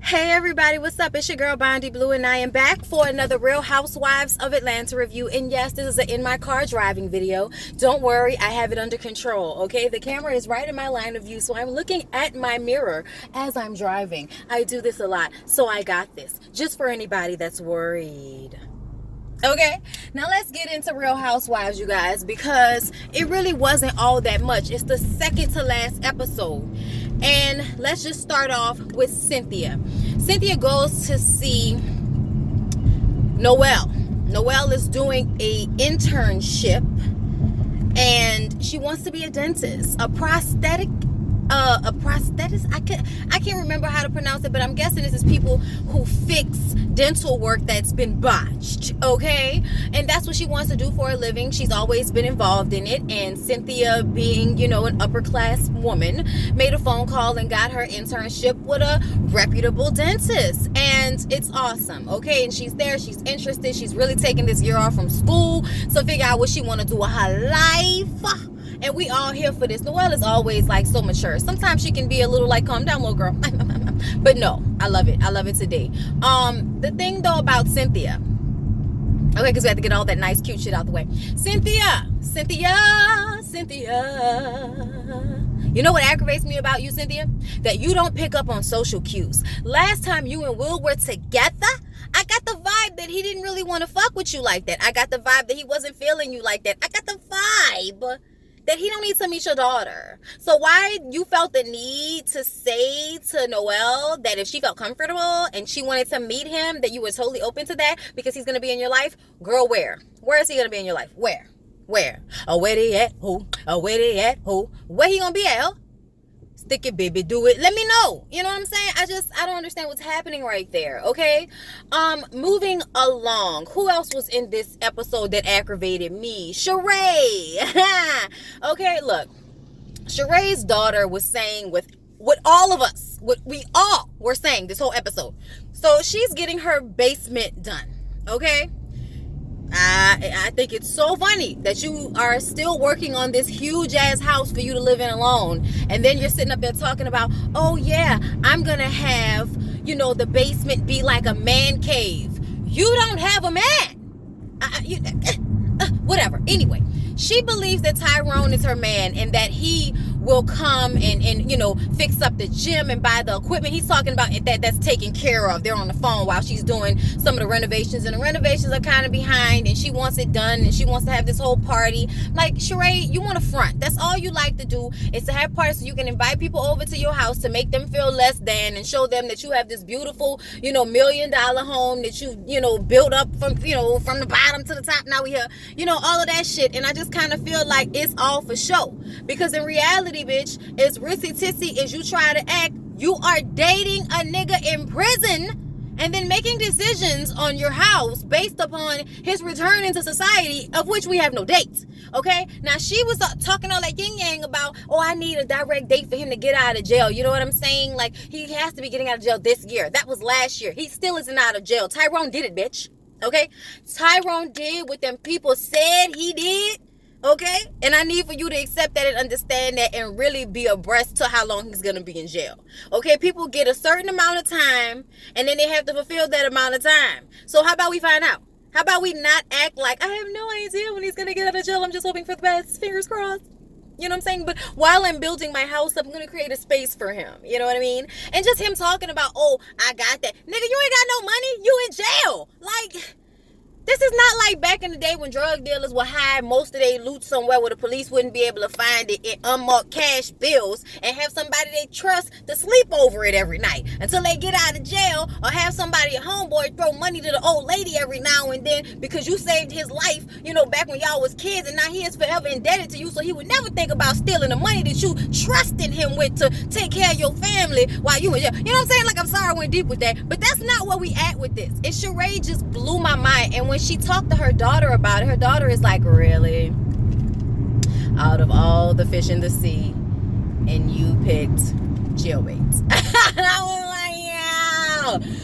Hey everybody, what's up? It's your girl Bondi Blue and I am back for another Real Housewives of Atlanta review. And yes, this is an in my car driving video. Don't worry, I have it under control, okay? The camera is right in my line of view, so I'm looking at my mirror as I'm driving. I do this a lot, so I got this. Just for anybody that's worried. Okay, now let's get into Real Housewives, you guys, because it really wasn't all that much. It's the second to last episode. And let's just start off with Cynthia. Cynthia goes to see Noelle. Noelle is doing a internship and she wants to be a dentist, a prosthetist. I can't remember how to pronounce it, but I'm guessing this is people who fix dental work that's been botched, okay? And that's what she wants to do for a living. She's always been involved in it, and Cynthia, being, an upper class woman, made a phone call and got her internship with a reputable dentist, and it's awesome, okay? And she's there, she's interested, she's really taking this year off from school to figure out what she want to do with her life. And we all here for this. Noelle is always like so mature. Sometimes she can be a little like, calm down, little girl. But no, I love it. I love it today. The thing though about Cynthia, okay, because we have to get all that nice, cute shit out the way. Cynthia. You know what aggravates me about you, Cynthia? That you don't pick up on social cues. Last time you and Will were together, I got the vibe that he didn't really want to fuck with you like that. I got the vibe that he wasn't feeling you like that. I got the vibe that he don't need to meet your daughter. So why you felt the need to say to Noelle that if she felt comfortable and she wanted to meet him, that you were totally open to that because he's going to be in your life? Girl, where? Where is he going to be in your life? Where? Oh, where they at? Who? Oh, where they at? Who? Where he going to be at? Huh? Stick it, baby, do it. Let me know. You know what I'm saying? I don't understand what's happening right there, okay? Moving along. Who else was in this episode that aggravated me? Sheree. Okay, look. Sheree's daughter was saying what all of us, what we all were saying this whole episode. So she's getting her basement done, okay? I think it's so funny that you are still working on this huge ass house for you to live in alone, and then you're sitting up there talking about, oh yeah, I'm gonna have, the basement be like a man cave. You don't have a man. Whatever. Anyway, she believes that Tyrone is her man and that he will come and fix up the gym and buy the equipment. He's talking about that's taken care of. They're on the phone while she's doing some of the renovations, and the renovations are kind of behind, and she wants it done, and she wants to have this whole party. Like, Sheree, you want to front. That's all you like to do, is to have parties so you can invite people over to your house to make them feel less than and show them that you have this beautiful, $1 million home that you built up from the bottom to the top. Now we here, all of that shit. And I just kind of feel like it's all for show, because in reality, bitch, as rissy tissy as you try to act, you are dating a nigga in prison and then making decisions on your house based upon his return into society, of which we have no date. Okay, now she was talking all that yin yang about, oh, I need a direct date for him to get out of jail. You know what I'm saying? Like, he has to be getting out of jail this year. That was last year. He still isn't out of jail. Tyrone did it, bitch. Okay, Tyrone did what them people said he did. Okay, and I need for you to accept that and understand that and really be abreast to how long he's gonna be in jail. Okay, people get a certain amount of time and then they have to fulfill that amount of time. So how about we find out? How about we not act like I have no idea when he's gonna get out of jail? I'm just hoping for the best. Fingers crossed. You know what I'm saying? But while I'm building my house up, I'm going to create a space for him. You know what I mean? And just him talking about, oh, I got that. Nigga, you ain't got no money. You in jail. Like, this is not like back in the day when drug dealers would hide most of their loot somewhere where the police wouldn't be able to find it in unmarked cash bills and have somebody they trust to sleep over it every night until they get out of jail, or have somebody at homeboy throw money to the old lady every now and then because you saved his life, back when y'all was kids, and now he is forever indebted to you, so he would never think about stealing the money that you trusted him with to take care of your family while you in jail. You know what I'm saying? Like, I'm sorry I went deep with that, but that's not where we at with this. And Sheree just blew my mind. And when she talked to her daughter about it, her daughter is like, really? Out of all the fish in the sea, and you picked jailbait. I was like,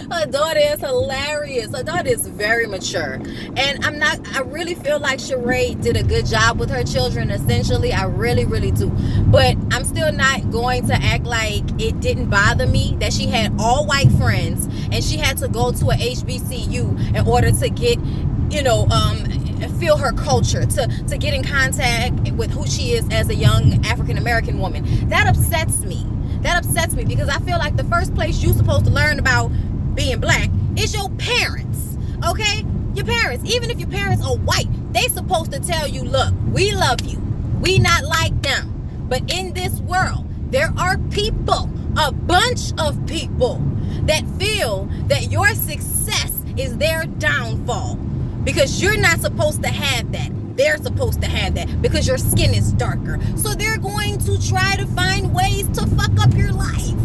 yeah. Her daughter is hilarious. Her daughter is very mature. And I really feel like Sheree did a good job with her children, essentially. I really, really do. But I'm still not going to act like it didn't bother me that she had all white friends and she had to go to a HBCU in order to get, feel her culture, to get in contact with who she is as a young African American woman. That upsets me. Because I feel like the first place you're supposed to learn about being black is your parents. Okay? Your parents. Even if your parents are white, they supposed to tell you, look, we love you. We not like them. But in this world, there are people, a bunch of people, that feel that your success is their downfall. Because you're not supposed to have that. They're supposed to have that because your skin is darker. So they're going to try to find ways to fuck up your life.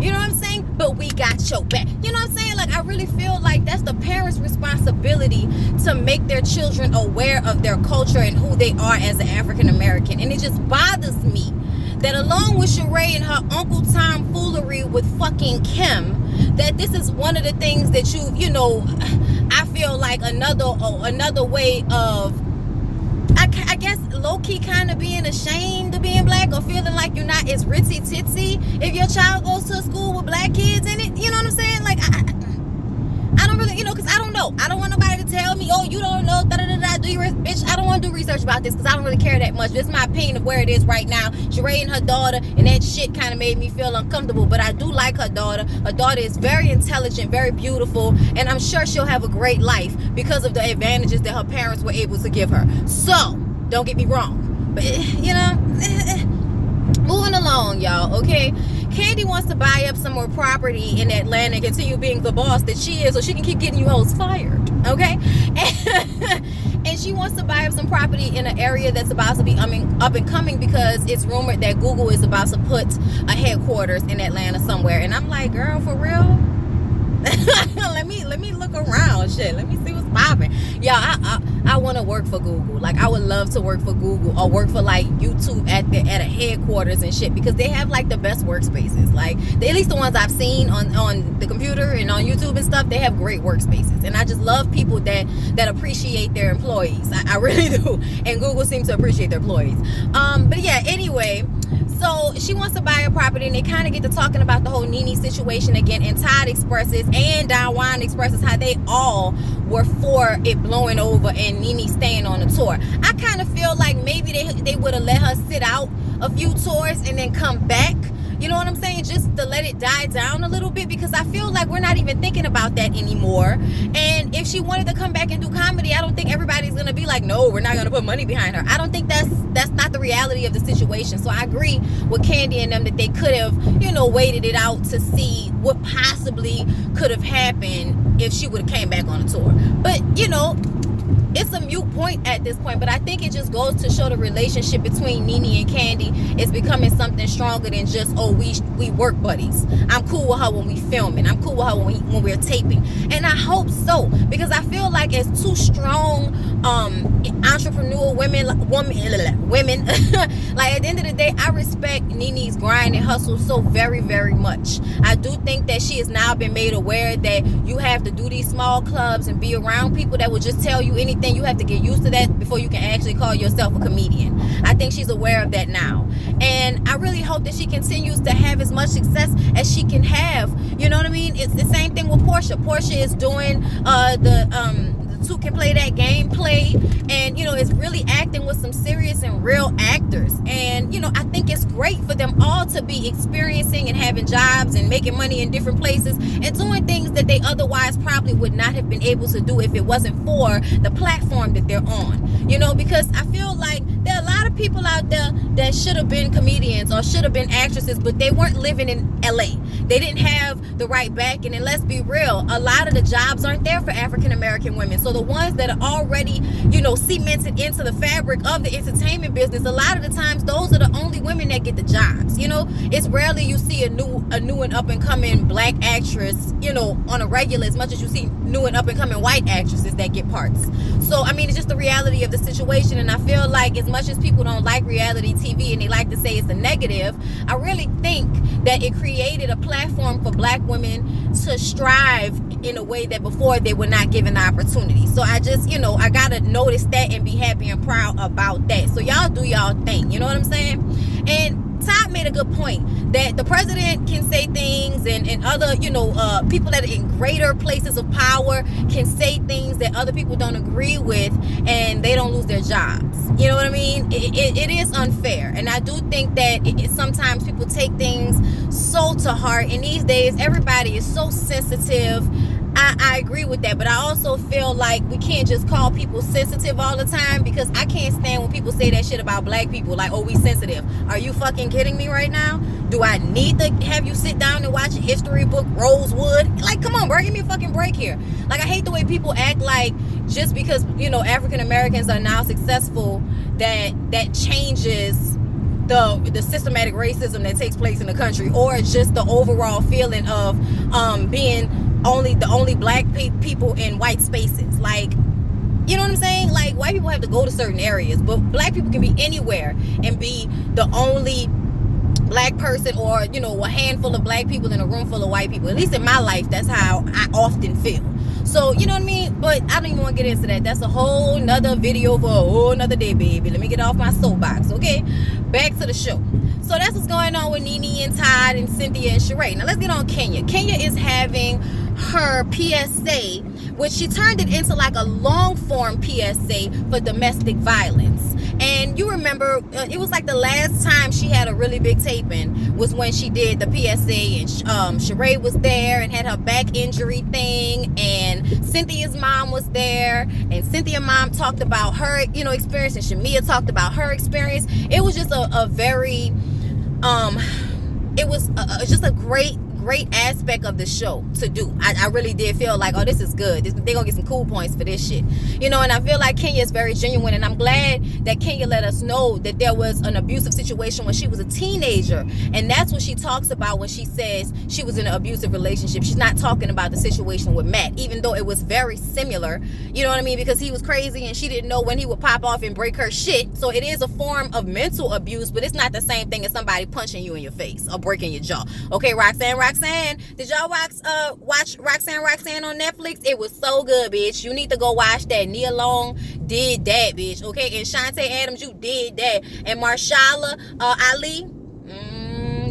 You know what I'm saying? But we got your back. You know what I'm saying? Like, I really feel like that's the parents' responsibility to make their children aware of their culture and who they are as an African American. And it just bothers me that along with Sheree and her Uncle Tom foolery with fucking Kim, that this is one of the things that I feel like another way of, I guess, low-key kind of being ashamed of being black or feeling like you're not as ritzy-titsy if your child goes to a school with black kids in it. You know what I'm saying? Like, I don't really, because I don't know. I don't want nobody to tell me, oh, you don't know, do you, bitch? I don't want to do research about this because I don't really care that much. This is my opinion of where it is right now. Sheree and her daughter, and that shit kind of made me feel uncomfortable, but I do like her daughter. Her daughter is very intelligent, very beautiful, and I'm sure she'll have a great life because of the advantages that her parents were able to give her. So, don't get me wrong, but, moving along, y'all, okay? Kandi wants to buy up some more property in Atlanta and continue being the boss that she is so she can keep getting you hoes fired, okay? And she wants to buy up some property in an area that's about to be up and coming because it's rumored that Google is about to put a headquarters in Atlanta somewhere. And I'm like, girl, for real? let me look around. Shit, let me see what's popping. Y'all, I want to work for Google. Like, I would love to work for Google or work for like YouTube at a headquarters and shit because they have like the best workspaces. Like, at least the ones I've seen on the computer and on YouTube and stuff, they have great workspaces. And I just love people that appreciate their employees. I really do. And Google seems to appreciate their employees. But yeah, anyway. So she wants to buy a property, and they kind of get to talking about the whole Nene situation again. And Todd expresses and Dawan expresses how they all were for it blowing over and Nene staying on the tour. I kind of feel like maybe they would have let her sit out a few tours and then come back. You know what I'm saying? Just to let it die down a little bit, because I feel like we're not even thinking about that anymore. And if she wanted to come back and do comedy, I don't think everybody's going to be like, no, we're not going to put money behind her. I don't think that's not the reality of the situation. So I agree with Kandi and them that they could have, waited it out to see what possibly could have happened if she would have came back on the tour. But, it's a moot point at this point, but I think it just goes to show the relationship between Nene and Kandi is becoming something stronger than just, oh, we work buddies. I'm cool with her when we filming. I'm cool with her when we're taping. And I hope so, because I feel like as two strong entrepreneurial women, like at the end of the day, I respect Nene's grind and hustle so very, very much. I do think that she has now been made aware that you have to do these small clubs and be around people that will just tell you anything. You have to get used to that before you can actually call yourself a comedian. I think she's aware of that now. And I really hope that she continues to have as much success as she can have. You know what I mean? It's the same thing with Porsha. Porsha is doing the Two Can Play That Game play, and is really acting with some serious and real actors. And I think it's great for them all to be experiencing and having jobs and making money in different places and doing things that they otherwise probably would not have been able to do if it wasn't for the platform that they're on. Because I feel like there are a lot of people out there that should have been comedians or should have been actresses, but they weren't living in LA. They didn't have the right backing. And let's be real, a lot of the jobs aren't there for African American women. So the ones that are already, cemented into the fabric of the entertainment business, a lot of the times those are the only women that get the jobs. It's rarely you see a new and up and coming black actress, on a regular, as much as you see new and up and coming white actresses that get parts. So I mean, it's just the reality of the situation. And I feel like as much as people don't like reality TV and they like to say it's a negative, I really think that it created a platform platform for black women to strive in a way that before they were not given the opportunity. So I just, I gotta notice that and be happy and proud about that. So y'all do y'all thing, you know what I'm saying? And Todd made a good point that the president can say things, and other, people that are in greater places of power can say things that other people don't agree with, and they don't lose their jobs. You know what I mean? It is unfair, and I do think that sometimes people take things so to heart, and these days everybody is so sensitive. I agree with that, but I also feel like we can't just call people sensitive all the time, because I can't stand when people say that shit about black people, like, oh, we sensitive. Are you fucking kidding me right now? Do I need to have you sit down and watch a history book, Rosewood? Like, come on, bro, give me a fucking break here. Like, I hate the way people act like just because, African Americans are now successful, that changes the systematic racism that takes place in the country, or just the overall feeling of being the only black people in white spaces. Like, you know what I'm saying? Like, white people have to go to certain areas, but black people can be anywhere and be the only black person, or a handful of black people in a room full of white people. At least in my life, that's how I often feel. So, you know what I mean? But I don't even want to get into that. That's a whole nother video for a whole nother day, baby. Let me get off my soapbox, okay? Back to the show. So that's what's going on with Nene and Todd and Cynthia and Sheree. Now let's get on Kenya. Kenya is having her PSA, which she turned it into like a long form PSA for domestic violence. And you remember, it was like the last time she had a really big taping was when she did the PSA, and Sheree was there and had her back injury thing, and Cynthia's mom was there, and Cynthia's mom talked about her, experience, and Shamia talked about her experience. It was just a very, it was just a great aspect of the show to do. I really did feel like, oh, this is good. They're gonna get some cool points for this shit. And I feel like Kenya is very genuine, and I'm glad that Kenya let us know that there was an abusive situation when she was a teenager. And that's what she talks about when she says she was in an abusive relationship. She's not talking about the situation with Matt, even though it was very similar, you know what I mean? Because he was crazy and she didn't know when he would pop off and break her shit. So it is a form of mental abuse, but it's not the same thing as somebody punching you in your face or breaking your jaw. Okay, Roxanne, did y'all watch Roxanne on Netflix? It was so good, bitch. You need to go watch that. Nia Long did that, bitch. Okay, and Shantae Adams, you did that. And Marshala Ali,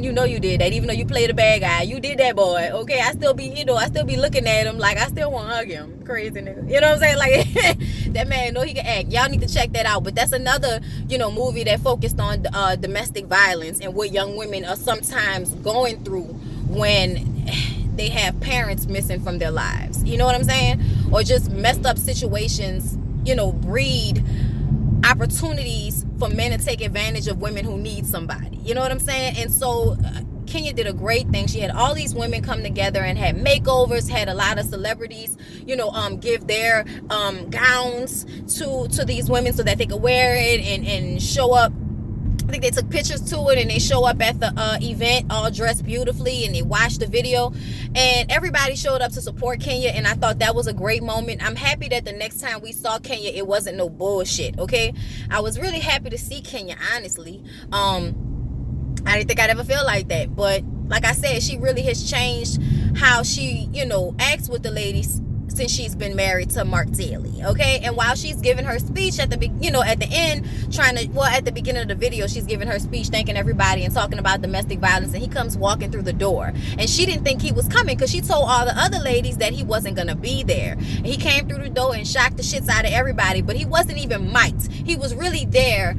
you did that. Even though you played a bad guy, you did that, boy. Okay, I still be looking at him like I still want to hug him. Crazy nigga. You know what I'm saying? Like, that man know he can act. Y'all need to check that out. But that's another, movie that focused on domestic violence and what young women are sometimes going through when they have parents missing from their lives. You know what I'm saying? Or just messed up situations, breed opportunities for men to take advantage of women who need somebody. You know what I'm saying? And so Kenya did a great thing. She had all these women come together and had makeovers, had a lot of celebrities, give their gowns to these women so that they could wear it and show up. I think they took pictures to it, and they show up at the event all dressed beautifully, and they watched the video, and everybody showed up to support Kenya, and I thought that was a great moment. I'm happy that the next time we saw Kenya, it wasn't no bullshit, okay? I was really happy to see Kenya, honestly. I didn't think I'd ever feel like that, but like I said, she really has changed how she, acts with the ladies since she's been married to Mark Daly, okay? And while she's giving her speech at the end, at the beginning of the video, she's giving her speech, thanking everybody and talking about domestic violence, and he comes walking through the door, and she didn't think he was coming because she told all the other ladies that he wasn't gonna be there. And he came through the door and shocked the shits out of everybody, but he wasn't even mic'd. He was really there,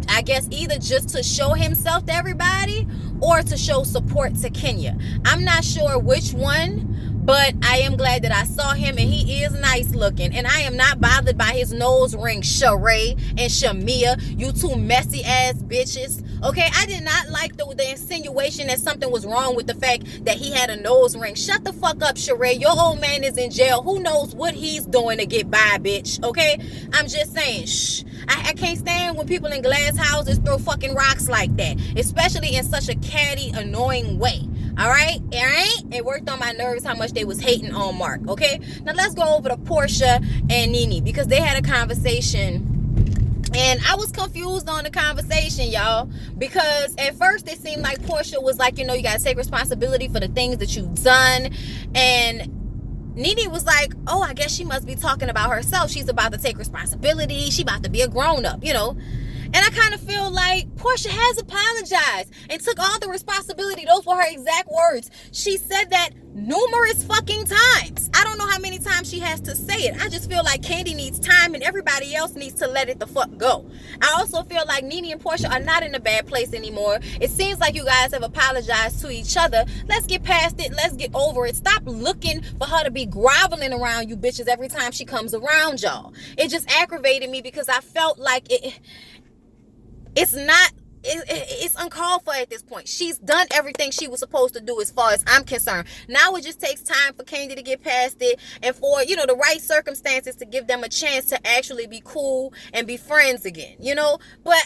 I guess, either just to show himself to everybody or to show support to Kenya. I'm not sure which one, but I am glad that I saw him, and he is nice looking. And I am not bothered by his nose ring, Sheree and Shamia, you two messy ass bitches. Okay, I did not like the insinuation that something was wrong with the fact that he had a nose ring. Shut the fuck up, Sheree. Your old man is in jail. Who knows what he's doing to get by, bitch. Okay, I'm just saying, shh. I can't stand when people in glass houses throw fucking rocks like that, especially in such a catty, annoying way. All right? It worked on my nerves how much they was hating on Mark. Okay? Now let's go over to Porsha and Nene, because they had a conversation And I was confused on the conversation, y'all, because at first it seemed like Porsha was like, you know, you gotta take responsibility for the things that you've done. And Nene was like, oh, I guess she must be talking about herself. She's about to take responsibility. She about to be a grown-up, you know. And I kind of feel like Porsha has apologized and took all the responsibility. Those were her exact words. She said that numerous fucking times. I don't know how many times she has to say it. I just feel like Kandi needs time and everybody else needs to let it the fuck go. I also feel like Nene and Porsha are not in a bad place anymore. It seems like you guys have apologized to each other. Let's get past it. Let's get over it. Stop looking for her to be groveling around you bitches every time she comes around y'all. It just aggravated me because I felt like it's uncalled for at this point. She's done everything she was supposed to do as far as I'm concerned. Now it just takes time for Kandi to get past it and for, you know, the right circumstances to give them a chance to actually be cool and be friends again, you know. But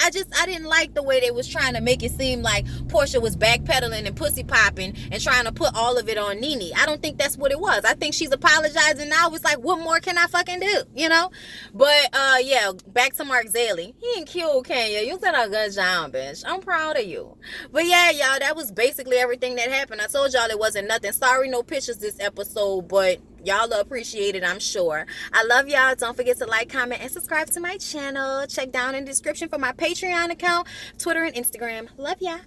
I didn't like the way they was trying to make it seem like Porsha was backpedaling and pussy popping and trying to put all of it on Nene. I don't think that's what it was. I think she's apologizing now. It's like, what more can I fucking do, you know? But yeah, back to Mark Zaley. He ain't cute, Kenya. You did a good job, bitch. I'm proud of you. But yeah, y'all, that was basically everything that happened. I told y'all it wasn't nothing. Sorry, no pictures this episode, but y'all will appreciate it, I'm sure. I love y'all. Don't forget to like, comment, and subscribe to my channel. Check down in the description for my Patreon account, Twitter, and Instagram. Love ya.